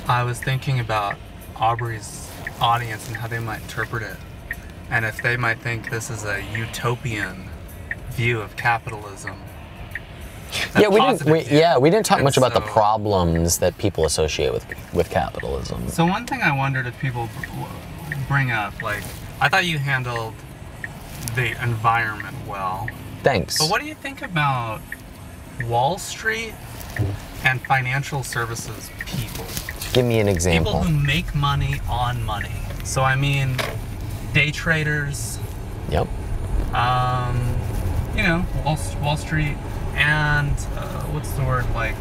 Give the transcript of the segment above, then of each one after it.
I was thinking about Aubrey's audience and how they might interpret it, and if they might think this is a utopian view of capitalism. Yeah, we didn't talk much about the so- problems that people associate with capitalism. So one thing I wondered if people bring up, like, I thought you handled the environment well. Thanks. But what do you think about Wall Street and financial services people? Give me an example. People who make money on money. So I mean, day traders. Yep. You know, Wall Street and what's the word, like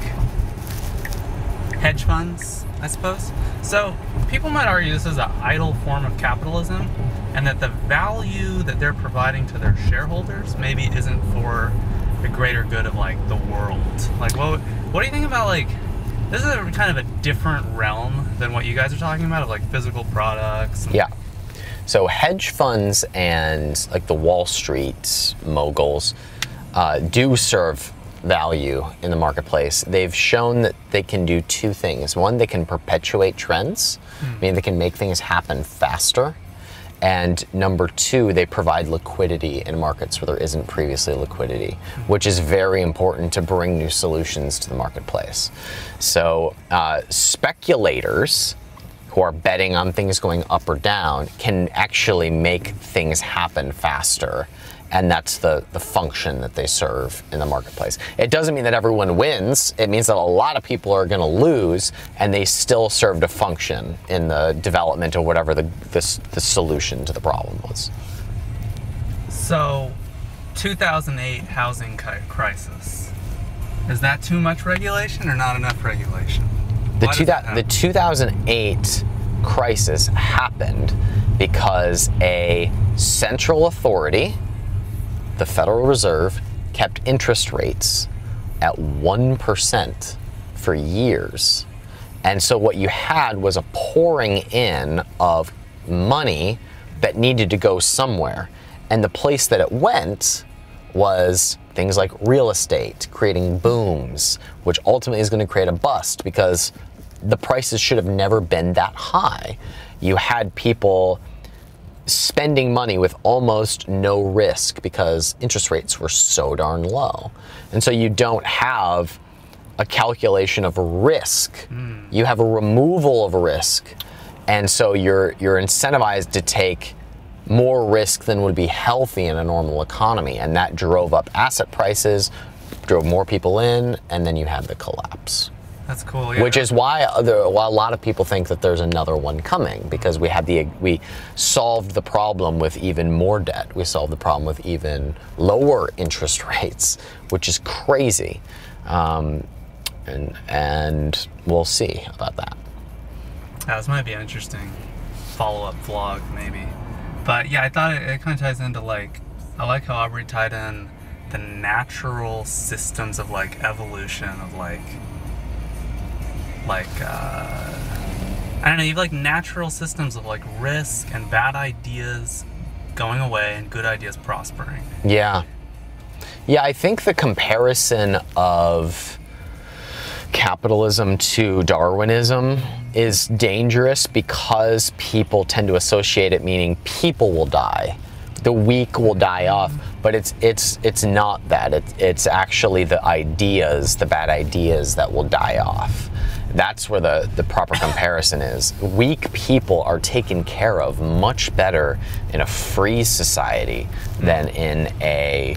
hedge funds, I suppose. So people might argue this is an idle form of capitalism, and that the value that they're providing to their shareholders maybe isn't for the greater good of like the world. Like, what do you think about, like, this is a kind of a different realm than what you guys are talking about, of like physical products? Yeah. So hedge funds and like the Wall Street moguls do serve value in the marketplace. They've shown that they can do two things. One, they can perpetuate trends, meaning they can make things happen faster. And number two, they provide liquidity in markets where there isn't previously liquidity, which is very important to bring new solutions to the marketplace. So speculators who are betting on things going up or down can actually make things happen faster. And that's the function that they serve in the marketplace. It doesn't mean that everyone wins. It means that a lot of people are going to lose, and they still served a function in the development of whatever the solution to the problem was. So, 2008 housing crisis. Is that too much regulation or not enough regulation? The 2008 crisis happened because a central authority, the Federal Reserve, kept interest rates at 1% for years. And so what you had was a pouring in of money that needed to go somewhere. And the place that it went was things like real estate, creating booms, which ultimately is going to create a bust because the prices should have never been that high. You had people spending money with almost no risk because interest rates were so darn low. And so you don't have a calculation of risk. You have a removal of risk. And so you're incentivized to take more risk than would be healthy in a normal economy. And that drove up asset prices, drove more people in, and then you had the collapse. That's cool. Yeah. Which is why a lot of people think that there's another one coming, because we solved the problem with even more debt. We solved the problem with even lower interest rates, which is crazy. And we'll see about that. This might be an interesting follow-up vlog, maybe. But yeah, I thought it kind of ties into, like, I like how Aubrey tied in the natural systems of like evolution of like I don't know, you have like natural systems of like risk and bad ideas going away and good ideas prospering. Yeah. Yeah, I think the comparison of capitalism to Darwinism is dangerous because people tend to associate it meaning people will die. The weak will die off, but it's not that. It's actually the ideas, the bad ideas that will die off. That's where the proper comparison is. Weak people are taken care of much better in a free society than in a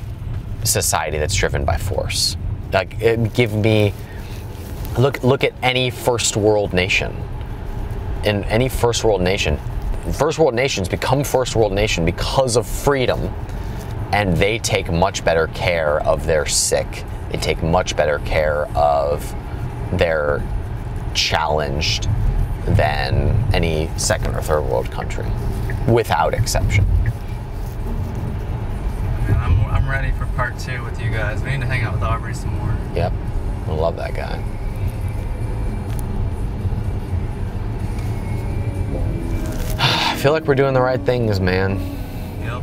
society that's driven by force. Like, look at any first world nation. In any first world nation, first world nations become first world nation because of freedom, and they take much better care of their sick. They take much better care of their challenged than any second or third world country, without exception. Man, I'm ready for part 2 with you guys. We need to hang out with Aubrey some more. Yep, I love that guy. I feel like we're doing the right things, man. Yep.